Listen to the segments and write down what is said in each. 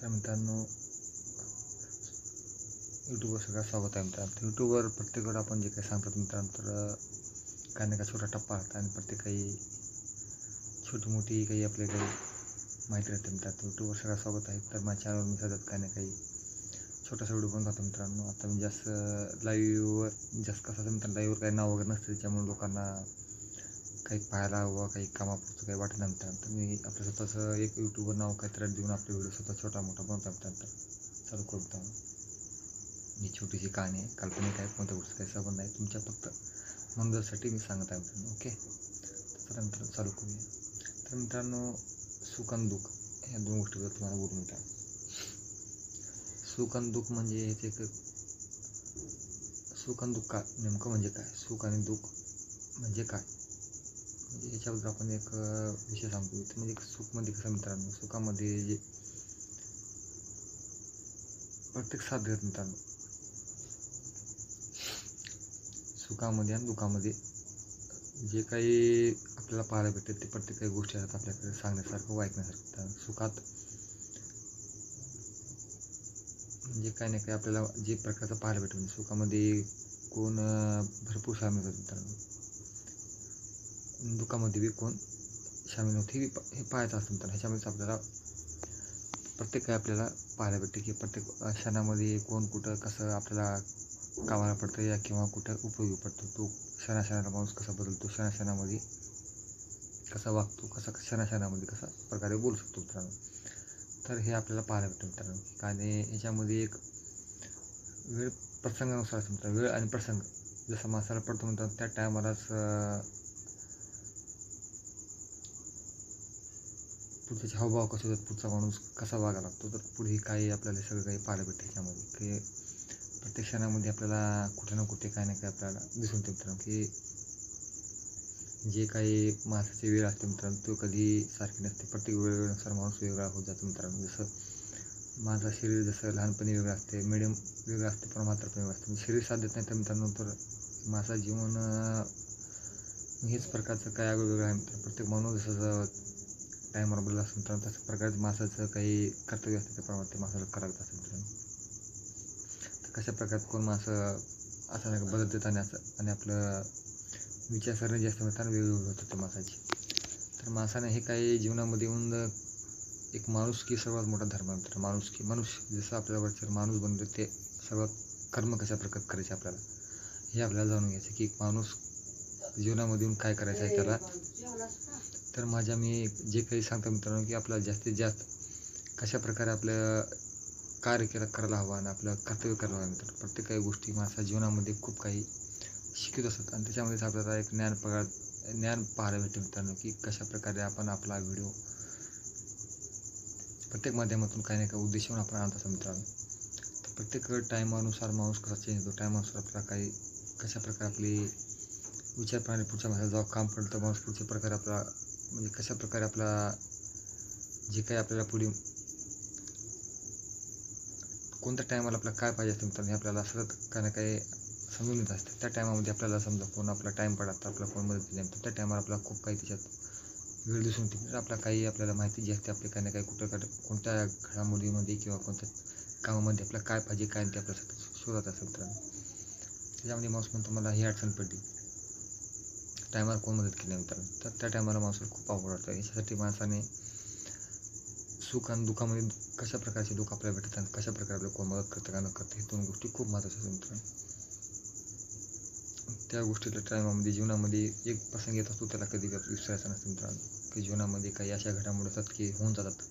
तर मित्रांनो, यूट्यूबवर सगळं स्वागत आहे मित्रांनो. यूट्यूबवर प्रत्येक आपण जे काही सांगतात मित्रांनो, तर काही ना काही छोटा टप्पा राहतात आणि प्रत्येक काही छोटी मोठी काही आपले काही माहिती राहते मित्रांनो. यूट्यूबवर सगळं स्वागत आहे. तर माझ्या चॅनलवर मी सतत काही ना काही छोटासा व्हिडिओ बनवत राहतो मित्रांनो. आता मी जास्त लाईव्हवर कसं असं मित्रांनो, लाईव्हवर काही नाव वगैरे नसतं, त्याच्यामुळे लोकांना काही पाहायला व काही कामापुरतं काही वाटत नाही मित्रांनो. तर मी आपलं स्वतःचं एक यूट्यूबवर नाव काहीतरी देऊन आपले व्हिडिओ स्वतः छोटा मोठा बनवतो मित्रांनो. चालू करू मित्रांनो. ही छोटीशी कहाणी आहे, काल्पनिक आहे, कोणत्या गोष्टी काही संबंध नाही, तुमच्या फक्त मनोरंजनासाठी मी सांगत आहे मित्रांनो. ओके, तर मित्रांनो चालू करूया. तर मित्रांनो, सुख आणि दुःख ह्या दोन गोष्टीबद्दल तुम्हाला बोलू मित्रांनो. सुख आणि दुःख म्हणजे एक सुख आणि दुःख नेमकं म्हणजे काय, सुख आणि दुःख म्हणजे काय, म्हणजे याच्याबद्दल आपण एक विषय सांगतो. म्हणजे सुख म्हणजे कसं मित्रांनो, सुखामध्ये जे प्रत्येक साथ देत मित्रांनो, सुखामध्ये आणि दुःखामध्ये जे काही आपल्याला पाहायला भेटते ते प्रत्येक काही गोष्टी आहेत आपल्याकडे सांगण्यासारखं व ऐकण्यासारखं. सुखात म्हणजे काही ना काही आपल्याला जे प्रकारचं पाहायला भेटतं, म्हणजे सुखामध्ये कोण भरपूर सामील होतं मित्रांनो, दुःखामध्ये बी कोण सामील होते हे पाहायचं असतं मित्रांनो. ह्याच्यामध्येच आपल्याला प्रत्येक काही आपल्याला पाहायला भेटते की प्रत्येक क्षणामध्ये कोण कुठं कसं आपल्याला कामाला पडतं या किंवा कुठं उपयोगी पडतो. तो क्षणाक्षणाला माणूस कसा बदलतो, क्षणाक्षणामध्ये कसा वागतो, कसा क्षणाक्षणामध्ये कसा प्रकारे बोलू शकतो मित्रांनो. तर हे आपल्याला पाहायला भेटतं मित्रांनो. आणि ह्याच्यामध्ये एक वेळ प्रसंगानुसार मित्रांनो, वेळ आणि प्रसंग जसा माणसाला पडतो मित्रांनो, त्या टायमालाच पुढचे हावभाव कसे होतात, पुढचा माणूस कसा वागायला लागतो, तर पुढे काही आपल्याला सगळं काही पाहायला भेटतं. ह्याच्यामध्ये की प्रत्येक क्षणामध्ये आपल्याला कुठे ना कुठे काही ना काही आपल्याला दिसून येतं मित्रांनो, की जे काही माणसाची वेळ असते मित्रांनो, तो कधी सारखी नसते. प्रत्येक वेळेनुसार माणूस वेगळा होत जातो मित्रांनो. जसं माझं शरीर जसं लहानपणी वेगळं असते, मिडियम वेगळं असते, पण म्हातारपणी वेगळं असते. शरीर साथ देत नाही तर मित्रांनो, तर माझं जीवन हेच प्रकारचं काय वेगवेगळं आहे मित्रांनो. प्रत्येक माणूस जसं टायमावर बदलत असतो मित्रांनो, तसं प्रकारचं माणसाचं काही कर्तव्य असतं, त्याप्रमाणे ते माणसाला करावं असतं मित्रांनो. तर कशा प्रकारे कोण माणसं असं नाही बदलतात आणि आपलं विचारसरणी जास्त मित्रांनो वेगवेगळी होतं त्या माणसाची. तर माणसाने हे काही जीवनामध्ये येऊन एक माणुसकी सर्वात मोठा धर्म आहे. माणुसकी, मनुष्य जसं आपल्याला वाटतं माणूस बनतो, ते सर्वात कर्म कशा प्रकारे करायचे आपल्याला हे आपल्याला जाणून घ्यायचं की माणूस जीवनामध्ये येऊन काय करायचं आहे त्याला. तर मी जे काही सांगतो मित्रांनो, की आपल्याला जास्तीत जास्त कशा प्रकारे आपलं कार्य करायला हवं आणि आपलं कर्तव्य करायला हवं मित्रांनो. प्रत्येक काही गोष्टी माणसा जीवनामध्ये खूप काही शिकत असतात आणि त्याच्यामध्येच आपल्याला एक ज्ञान पाहायला भेटते मित्रांनो, की कशा प्रकारे आपण आपला व्हिडिओ प्रत्येक माध्यमातून काही ना काही उद्देश आपण आणत असतो मित्रांनो. तर प्रत्येक टायमानुसार माणूस कसा चेंज होतो, टायमानुसार आपला काही कशा प्रकारे आपली विचारप्रणाली पुढच्या माणसाला जेव्हा काम पडलं तर माणूस पुढच्या प्रकारे आपला म्हणजे कशा प्रकारे आपला जे काही आपल्याला पुढे कोणत्या टायमाला आपल्याला काय पाहिजे असतं मित्रांनो, हे आपल्याला सतत काही ना काही समजून येत असतं. त्या टायमामध्ये आपल्याला समजा कोण आपला टाईम पडला तर आपला कोण मदत केली तर त्या टायमाला आपल्याला खूप काही त्याच्यात वेळ दिसून येते. तर आपल्याला काही आपल्याला माहिती जी असते आपली काही ना काही कोणत्या घडामोडीमध्ये किंवा कोणत्या कामामध्ये आपल्याला काय पाहिजे काय ते आपल्याला शोधत असेल मित्रांनो. त्याच्यामध्ये माणूस म्हणतो मला ही अडचण पडली, टायमाला कोण मदत केली मित्रांनो, तर त्या टायमाला माणसाला खूप आवड वाटतं. याच्यासाठी माणसाने सुख आणि दुःखामध्ये कशा प्रकारचे लोक आपल्याला भेटतात आणि कशा प्रकारे आपल्याला कोण मदत करतं का न करतं, हे दोन गोष्टी खूप महत्त्वाच्या आहेत मित्रांनो. त्या गोष्टीच्या टायमामध्ये जीवनामध्ये एक प्रसंग येत असतो, त्याला कधी विसरायचा नसतो मित्रांनो. की जीवनामध्ये काही अशा घडामोडी होतात की होऊन जातात,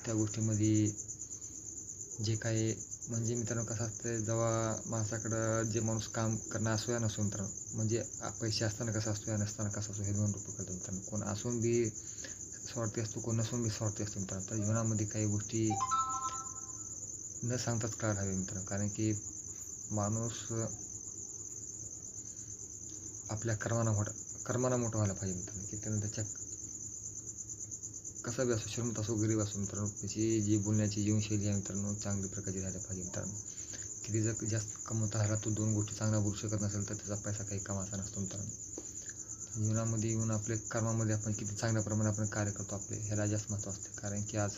त्या गोष्टीमध्ये जे काही म्हणजे मित्रांनो कसं असतं, जेव्हा माणसाकडं जे माणूस काम करणं असो या नसो मित्रांनो, म्हणजे पैसे असताना कसं असतो या नसताना कसं असतो, हे दोन रूप करतो मित्रांनो. कोण असून बी स्वार्थी असतो, कोण नसून बी स्वार्थी असतो मित्रांनो. तर जीवनामध्ये काही गोष्टी न सांगताच कळायला हवे मित्रांनो, कारण की माणूस आपल्या कर्माला मोठं व्हायला पाहिजे मित्रांनो. की त्यानं त्याच्या कसा बी असो, श्रीमंत असो गरीब असो मित्रांनो, त्याची जी बोलण्याची जीवनशैली आहे मित्रांनो चांगली प्रकारची राहायला पाहिजे मित्रांनो. किती जर जास्त कमवता आला तो दोन गोष्टी चांगल्या बोलू शकत नसेल तर त्याचा पैसा काही कामाचा नसतो मित्रांनो. जीवनामध्ये येऊन आपल्या कर्मामध्ये आपण किती चांगल्या प्रमाणे आपण कार्य करतो आपले ह्याला जास्त महत्त्व असते. कारण की आज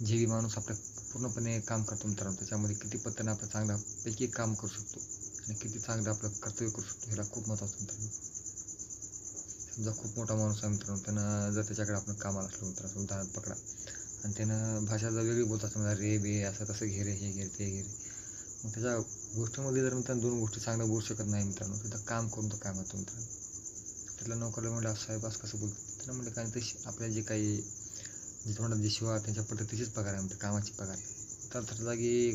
जे माणूस आपल्या पूर्णपणे काम करतो मित्रांनो, त्याच्यामध्ये किती पद्धतीने आपण चांगल्यापैकी काम करू शकतो आणि किती चांगलं आपलं कर्तव्य करू शकतो, ह्याला खूप महत्त्वाचं मित्रांनो. समजा खूप मोठा माणूस आहे मित्रांनो, त्यानं जर त्याच्याकडे आपण कामाला असलो मित्रांनो, उदाहरण पकडा, आणि त्यानं भाषा जर वेगळी बोलत समजा रे बे असं तसं घे रे, हे घे ते घे रे, मग त्याच्या गोष्टीमध्ये जर मित्रांनो 2 गोष्टी चांगल्या बोलू शकत नाही मित्रांनो, तिथं काम करून तो काय म्हणतो मित्रांनो. त्याला नोकरला म्हणलं साहेब असं कसं बोलतो, त्याला म्हणलं काय तशी आपल्या जे काही जे तोंडात जे शिवा त्यांच्या पद्धतीचीच पगार आहे म्हणते, कामाची पगार. तर त्या जागी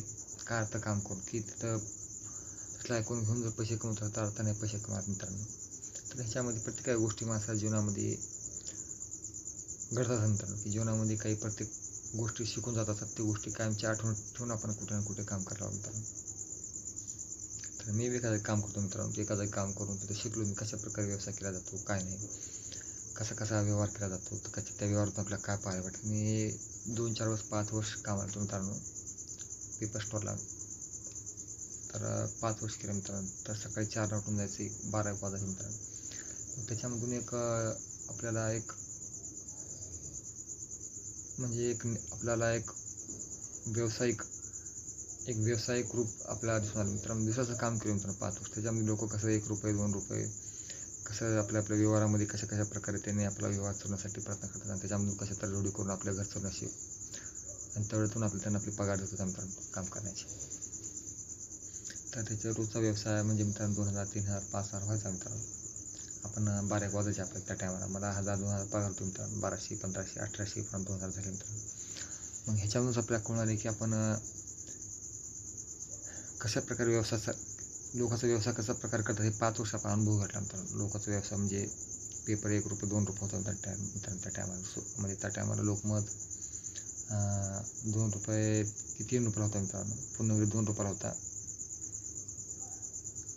काय अर्थ काम करून की तिथं तसलं ऐकून घेऊन जर पैसे कमवतात तर अर्थ नाही पैसे कमवत मित्रांनो. तर ह्याच्यामध्ये प्रत्येक गोष्टी माणसाच्या जीवनामध्ये घडतात मित्रांनो, की जीवनामध्ये काही प्रत्येक गोष्टी शिकून जात असतात, त्या गोष्टी कायमच्या आठवण ठेवून आपण कुठे ना कुठे काम करावं मित्रांनो. तर मी एखादं काम करतो मित्रांनो, एखादं काम करून तिथं शिकलो मी कशा प्रकारे व्यवसाय केला जातो, काय नाही, कसा व्यवहार केला जातो, तर त्या व्यवहारातून आपल्याला काय पाहायला भेटतं. मी 2-4 वर्ष 5 वर्ष कामाला होतो मित्रांनो पेपर स्टोअरला. तर 5 वर्ष केलं मित्रांनो. तर सकाळी 4ला उठून जायचे, 12-1 वाजायचे मित्रांनो. त्याच्यामधून आपल्याला एक व्यावसायिक रूप आपल्याला दिसून आलं मित्रांनो. दिवसाचं काम केलं मित्रांनो 5 वर्ष. त्याच्यामध्ये लोक कसं ₹1, ₹2 कसं आपल्या व्यवहारामध्ये कशा प्रकारे त्यांनी आपला व्यवहार चालवण्यासाठी प्रयत्न करतात आणि त्याच्यामधून कशा तडजोडी करून आपल्या घर चालवण्याची आणि त्यावेळेतून त्यांना आपली पगार देत होता मित्रांनो काम करण्याची. तर त्याचा रोजचा व्यवसाय म्हणजे मित्रांनो 2,000, 3,000, 5,000 व्हायचा मित्रांनो. आपण 12-1 वाजायचे आपल्याला त्या टायमाला. मला 1,000-2,000 पगार होतो मित्रांनो. 1,200, 1,500, 1,800 पर्यंत 2,000 झाले मित्रांनो. मग ह्याच्यावरूनच आपल्याला कळून आले की आपण कशा प्रकारे लोकांचा व्यवसाय कसा प्रकारे करतात हे 5 वर्ष आपण अनुभव घेतला मित्रांनो. लोकांचा व्यवसाय म्हणजे पेपर ₹1, ₹2 होता मित्रांनो त्या टायमाला. म्हणजे त्या टायमाला लोकमत ₹2 की ₹3 होता मित्रांनो. पुन्हा ₹2 होता.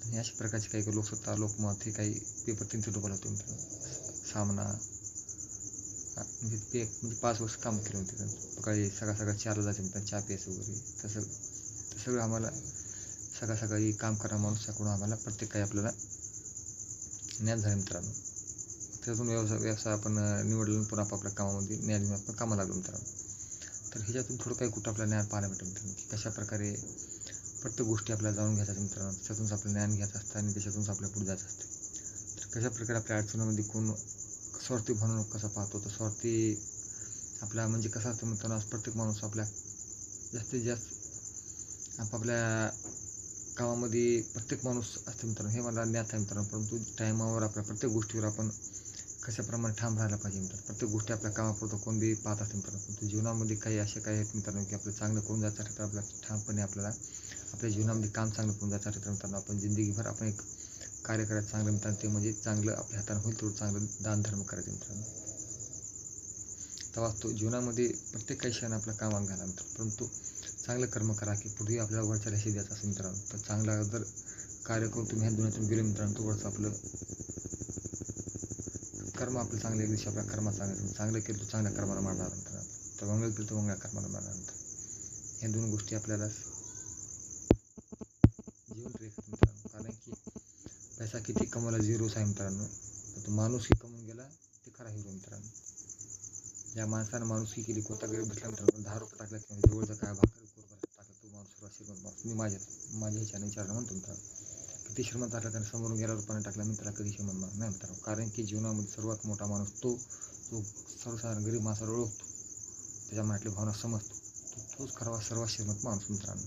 आणि अशा प्रकारचे काही लोकसत्ता, लोकमत हे काही पेपर ₹3 होते मित्रांनो. सामना म्हणजे 5 वर्ष काम केलं होतं त्यांचं. सकाळी 4ला जायचं मित्रांनो चहा प्यायचं वगैरे. तसं सगळं आम्हाला सकाळी काम करणारा माणूस याकडून आम्हाला प्रत्येक काही आपल्याला ज्ञान झालं मित्रांनो. त्यातून व्यवसाय आपण निवडलं, पुन्हा आपापल्या कामामध्ये ज्ञान घेऊन आपण कामाला लागलो मित्रांनो. तर ह्याच्यातून थोडं काही कुठं आपल्याला ज्ञान पाहायला भेटतं मित्रांनो, की कशाप्रकारे प्रत्येक गोष्टी आपल्याला जाणून घ्यायच्या मित्रांनो. त्याच्यातूनच आपलं ज्ञान घ्यायचं असतं आणि त्याच्यातूनच आपल्या पुढे जायचं असतं. तर कशाप्रकारे आपल्या अडचणीमध्ये कोण स्वार्थी म्हणून कसा पाहतो, तर स्वार्थी आपला म्हणजे कसा असतं मित्रांनो, प्रत्येक माणूस आपल्या जास्तीत जास्त आपापल्या कामामध्ये प्रत्येक माणूस असतो मित्रांनो. हे मला ज्ञात आहे मित्रांनो. परंतु टायमावर आपल्या प्रत्येक गोष्टीवर आपण कशाप्रमाणे ठाम राहायला पाहिजे मित्रांनो. प्रत्येक गोष्टी आपल्या कामापुरतं कोण बी पाहत असते मित्रांनो. परंतु जीवनामध्ये काही असे काही आहेत मित्रांनो, की आपलं चांगलं करून जायचं तर आपल्याला ठामपणे आपल्याला आपल्या जीवनामध्ये काम चांगलं करून जायचं तर मित्रांनो आपण जिंदगीभर आपण एक कार्य करायचं चांगलं मित्रांनो. ते म्हणजे चांगलं आपल्या हाताने होईल तेवढं चांगलं दानधर्म करायचं मित्रांनो. तेव्हा तो जीवनामध्ये प्रत्येक काही क्षण आपल्या कामात घाला मित्रांनो. परंतु चांगलं कर्म करा, की पुढे आपल्याला वरच्या रेषेत द्यायचं असेल मित्रांनो. तर चांगला जर कार्य करून तुम्ही ह्या दुनियातून गेले मित्रांनो, तेवढंच आपलं कर्म आपलं चांगलं एक दिवशी आपल्या कर्म चांगलं केलं तर चांगल्या कर्माला मारणार मित्रांनो. तर मंगळ केलं तर मंगळ्या कर्माला मारणार मित्रांनो. ह्या 2 गोष्टी आपल्याला जीवन रेखत मित्रांनो. कारण की पैसा किती कमवला झिरोच आहे मित्रांनो. तर तो माणूसकी कमवून गेला ते खरा हिरो मित्रांनो. ज्या माणसानं माणुसकी केली, कोणता गरीब भेटला मित्रांनो, ₹10 टाकला किंवा जवळचा काय भाकर टाकला, तो माणूस सर्वात श्रीमंत माणूस. मी माझ्या ह्याच्याने विचारलं म्हणतो मित्रांनो. किती श्रीमंत असला त्याने समोरून गेला रुपयाने टाकला मित्राला कधी श्रीमंत माणूस नाही मित्रांनो. कारण की जीवनामध्ये सर्वात मोठा माणूस जो सर्वसाधारण गरीब माणसाला ओळखतो, त्याच्या मनातली भावना समजतो, तोच खरा सर्वात श्रीमंत माणूस मित्रांनो.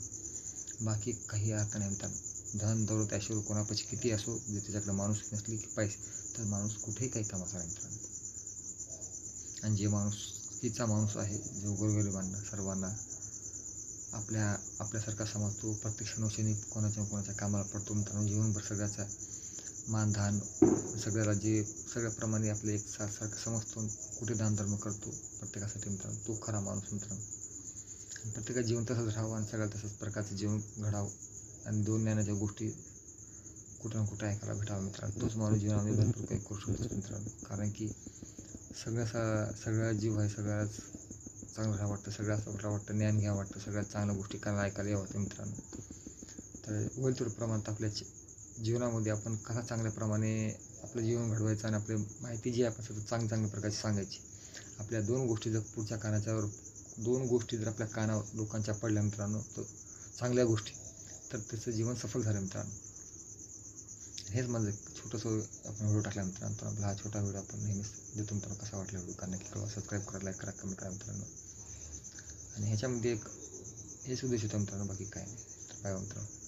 बाकी काही अर्थ नाही मित्रांनो. धन दौलत ऐश्वर्य कोणापाशी किती असो, जर त्याच्याकडे माणुसकी नसली की पैसे, तर माणूस कुठेही काही कामाचा नाही मित्रांनो. आणि जे माणुसकीचा माणूस आहे, जो गोरगरिबांना सर्वांना आपल्यासारखा समजतो, प्रत्येक क्षणोक्षणी कोणाच्या कामाला पडतो मित्रांनो. जीवनभर सगळ्याचा मानधान सगळ्याला सगळ्याप्रमाणे आपले एक सारखं समजतो, कुठे दानधर्म करतो प्रत्येकासाठी मित्रांनो. तो खरा माणूस मित्रांनो. प्रत्येकाचं जीवन तसंच राहावं आणि सगळ्याला तसंच प्रकारचं जीवन घडावं आणि 2 ज्ञानाच्या गोष्टी कुठं ना कुठं ऐकायला भेटावं मित्रांनो. तोच माणूस जीवनामध्ये भरपूर काही करू शकतो मित्रांनो. कारण की सगळा जीव आहे, सगळ्याच चांगलं राहा वाटतं, सगळ्याच वाटतं ज्ञान घ्यावं वाटतं, सगळ्यात चांगल्या गोष्टी करायला ऐकायला यावं मित्रांनो. तर होईल तेवढं प्रमाणात आपल्या जीवनामध्ये आपण कसा चांगल्याप्रमाणे आपलं जीवन घडवायचं आणि आपली माहिती जी आहे आपण सतत चांगल्या प्रकारची सांगायची. आपल्या 2 गोष्टी जर पुढच्या कानाच्यावर 2 गोष्टी जर आपल्या कानावर लोकांच्या पडल्या मित्रांनो, तर चांगल्या गोष्टी, तर त्याचं जीवन सफल झालं मित्रांनो. हेच माझं एक छोटंसं आपण व्हिडिओ टाकला मित्रांनो. तर आपला हा छोटा व्हिडिओ आपण नेहमीच देतो मित्रांनो. कसा वाटला व्हिडिओ का नक्की कळवा, सबस्क्राईब करा, लाईक करा, कमेंट करा मित्रांनो. आणि ह्याच्यामध्ये एक हेच उद्देश होता मित्रांनो, बाकी काय नाही. तर बाय मित्रांनो.